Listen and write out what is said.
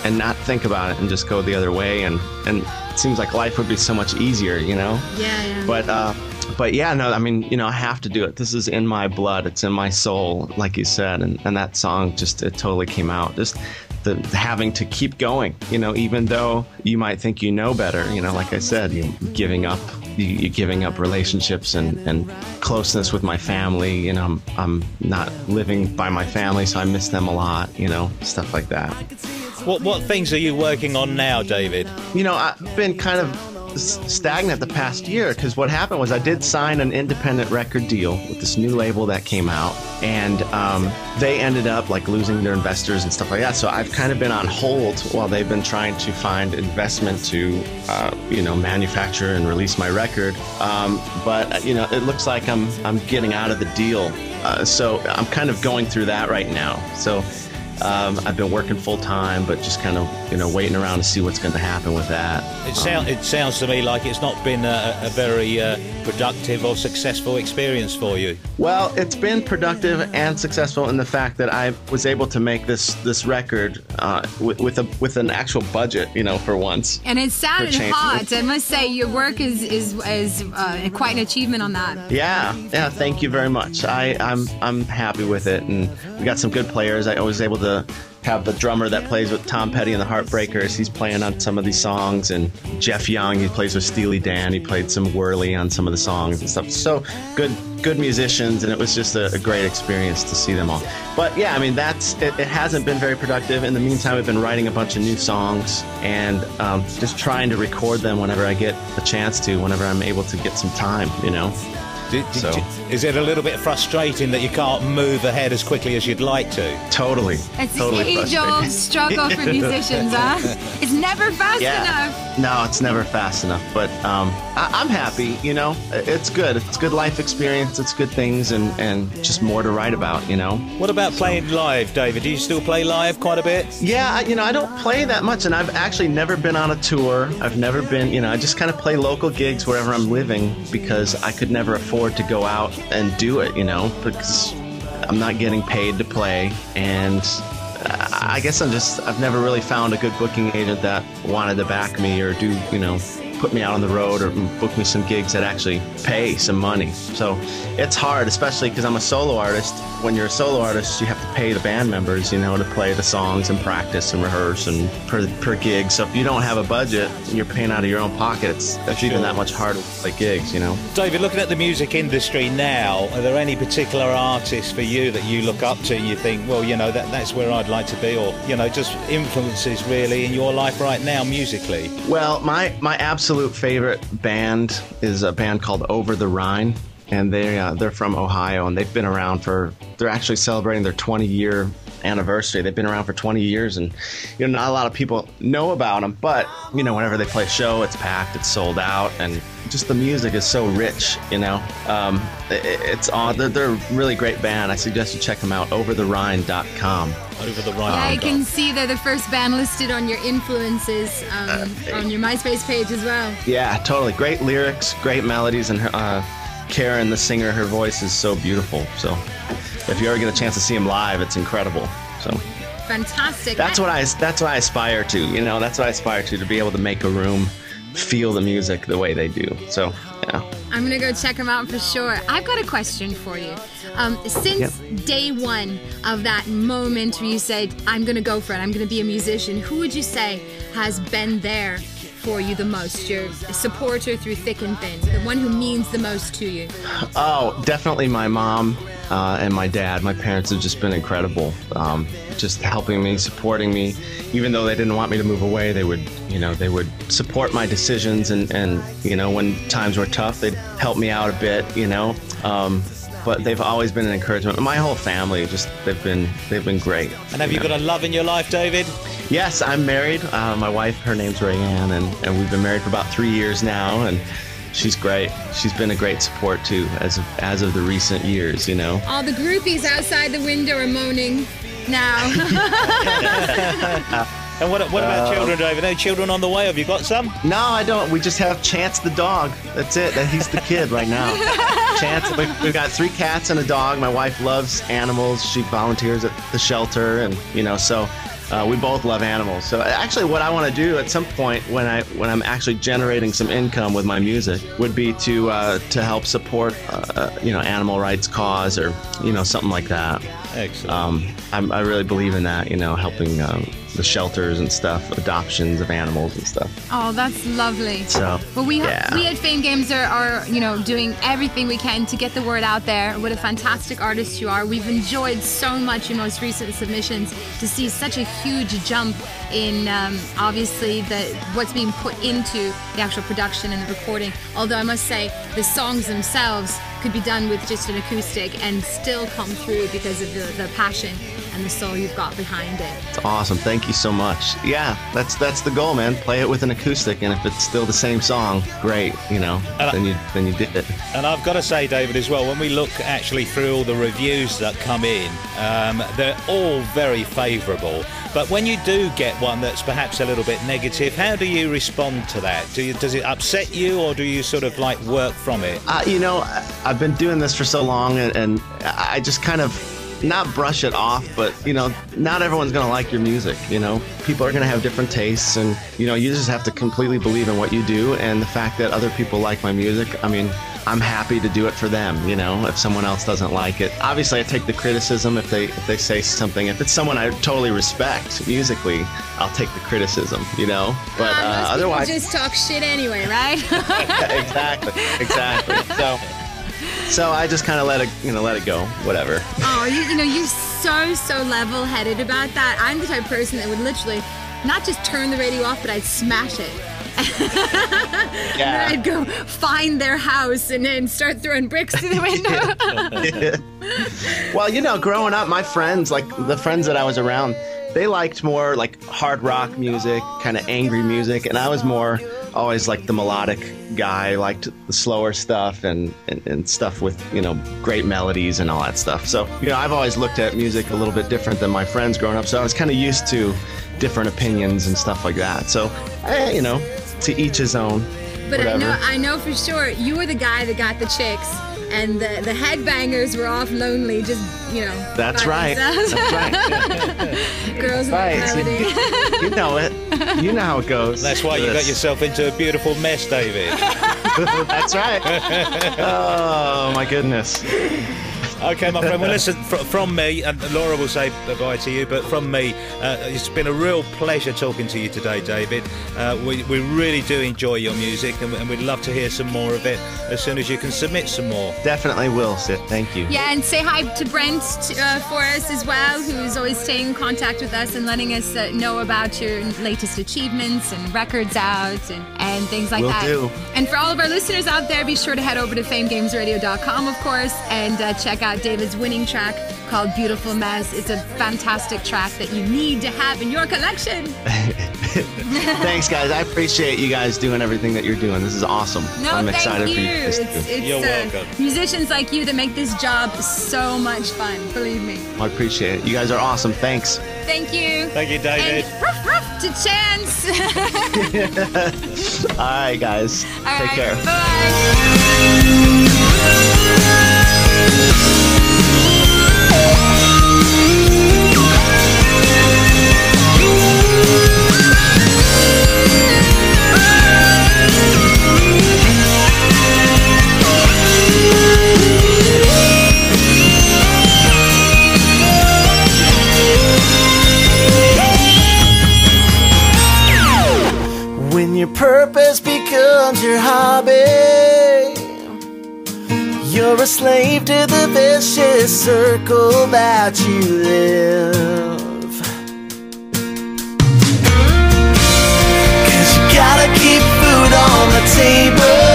and not think about it and just go the other way, and it seems like life would be so much easier, you know? Yeah. But yeah, no, I mean, you know, I have to do it. This is in my blood. It's in my soul, like you said. And that song just, it totally came out. Just the having to keep going, you know, even though you might think you know better, you know, like I said, you're giving up relationships and closeness with my family. You know, I'm not living by my family, so I miss them a lot, you know, stuff like that. What things are you working on now, David? You know, I've been kind of stagnant the past year, because what happened was I did sign an independent record deal with this new label that came out, and they ended up like losing their investors and stuff like that. So I've kind of been on hold while they've been trying to find investment to you know, manufacture and release my record. But you know, it looks like I'm getting out of the deal, so I'm kind of going through that right now. So I've been working full time, but just kind of, you know, waiting around to see what's going to happen with that. It sounds to me like it's not been a very productive or successful experience for you. Well, it's been productive and successful in the fact that I was able to make this record with an actual budget, you know, for once. And it sounded hot. I must say, your work is quite an achievement on that. Yeah. Thank you very much. I'm happy with it, and we got some good players. I was able to have the drummer that plays with Tom Petty and the Heartbreakers. He's playing on some of these songs, and Jeff Young, he plays with Steely Dan. He played some whirly on some of the songs and stuff. So good musicians, and it was just a great experience to see them all. But yeah, I mean, that's it. It hasn't been very productive. In the meantime, I've been writing a bunch of new songs and just trying to record them whenever I get a chance to, whenever I'm able to get some time, you know. Is it a little bit frustrating that you can't move ahead as quickly as you'd like to? Totally. It's the age-old struggle for musicians, huh? It's never fast enough. No, it's never fast enough. But I'm happy, you know. It's good. It's good life experience. It's good things, and just more to write about, you know. What about playing live, David? Do you still play live quite a bit? Yeah, you know, I don't play that much, and I've actually never been on a tour. I've never been, you know, I just kind of play local gigs wherever I'm living, because I could never afford to go out and do it, you know, because I'm not getting paid to play, and I guess I've never really found a good booking agent that wanted to back me or do, you know, put me out on the road or book me some gigs that actually pay some money. So it's hard, especially because I'm a solo artist. When you're a solo artist, you have to pay the band members, you know, to play the songs and practice and rehearse and per gig. So if you don't have a budget and you're paying out of your own pocket, it's even that much harder to play gigs, you know. David, looking at the music industry now, are there any particular artists for you that you look up to and you think, well, you know, that's where I'd like to be, or, you know, just influences really in your life right now musically? Well, my absolute favorite band is a band called Over the Rhine, and they're from Ohio, and they've been around they're actually celebrating their 20-year anniversary. They've been around for 20 years, and, you know, not a lot of people know about them, but, you know, whenever they play a show, it's packed, it's sold out, and just the music is so rich, you know. They're a really great band. I suggest you check them out, overtherhine.com. Over the Rhine. Yeah, I can see they're the first band listed on your influences on your MySpace page as well. Yeah, totally. Great lyrics, great melodies, and Karen, the singer, her voice is so beautiful. So if you ever get a chance to see them live, it's incredible. So fantastic. That's what I aspire to, you know. That's what I aspire to be able to make a room feel the music the way they do. So yeah, I'm gonna go check them out for sure. I've got a question for you. Since day one of that moment where you said, I'm gonna go for it, I'm gonna be a musician, who would you say has been there for you the most, your supporter through thick and thin, the one who means the most to you? Oh, definitely my mom and my dad. My parents have just been incredible, just helping me, supporting me. Even though they didn't want me to move away, they would support my decisions, and you know, when times were tough, they'd help me out a bit, you know. But they've always been an encouragement. My whole family, they've been great. And have you got a love in your life, David? Yes, I'm married. My wife, her name's Rayanne, and we've been married for about 3 years now, and she's great. She's been a great support too, as of the recent years, you know. All the groupies outside the window are moaning now. And what about children, David? No children on the way? Have you got some? No, I don't. We just have Chance the dog. That's it. He's the kid right now. Chance. We've got 3 cats and a dog. My wife loves animals. She volunteers at the shelter, and you know, so We both love animals. So actually what I want to do at some point when I'm actually generating some income with my music would be to help support animal rights cause, or something like that. Excellent. I really believe in that, helping the shelters and stuff, adoptions of animals and stuff. Oh, that's lovely. So, well, we at Fame Games are doing everything we can to get the word out there. What a fantastic artist you are. We've enjoyed so much your most recent submissions, to see such a huge jump in obviously what's being put into the actual production and the recording. Although I must say the songs themselves could be done with just an acoustic and still come through because of the passion and the soul you've got behind it. It's awesome. Thank you so much. Yeah, that's the goal, man. Play it with an acoustic, and if it's still the same song, great. Then you did it. And I've got to say, David, as well, when we look actually through all the reviews that come in, they're all very favourable. But when you do get one that's perhaps a little bit negative, how do you respond to that? Does it upset you, or do you sort of like work from it? I've been doing this for so long, and I just kind of not brush it off, but not everyone's gonna like your music. People are gonna have different tastes, and you just have to completely believe in what you do. And the fact that other people like my music, I'm happy to do it for them. If someone else doesn't like it, obviously I take the criticism if they say something. If it's someone I totally respect musically, I'll take the criticism. But otherwise, just talk shit anyway, right? Exactly. So I just kind of let it go, whatever. Oh, you're so level-headed about that. I'm the type of person that would literally not just turn the radio off, but I'd smash it. Yeah. And I'd go find their house and then start throwing bricks through the window. Well, growing up, my friends, like the friends that I was around, they liked more like hard rock music, kind of angry music, and I was more always like the melodic guy. I liked the slower stuff and stuff with great melodies and all that stuff. So I've always looked at music a little bit different than my friends growing up, so I was kind of used to different opinions and stuff like that. So to each his own. But whatever. I know for sure you were the guy that got the chicks, and the headbangers were off lonely, just That's right. themselves. That's right. Girls right. with melody. You know it. You know how it goes. That's why you got yourself into a beautiful mess, David. That's right. Oh my goodness. Okay, my friend. Well, listen, from me, and Laura will say bye to you, but from me, it's been a real pleasure talking to you today, David. We really do enjoy your music, and we'd love to hear some more of it as soon as you can submit some more. Definitely will, Sid. Thank you. Yeah, and say hi to Brent for us as well, who's always staying in contact with us and letting us know about your latest achievements and records out and things like that. Will do. And for all of our listeners out there, be sure to head over to famegamesradio.com, of course, and check out David's winning track called Beautiful Mess. It's a fantastic track that you need to have in your collection. Thanks, guys. I appreciate you guys doing everything that you're doing. This is awesome. No, I'm thank excited you. for you guys It's You're welcome. Musicians like you that make this job so much fun, believe me. I appreciate it. You guys are awesome. Thanks. Thank you. Thank you, David. And ruff, ruff to Chance. All right, guys. All Take right, care. bye. When your purpose becomes your hobby, you're a slave to the vicious circle that you live. 'Cause you gotta keep food on the table.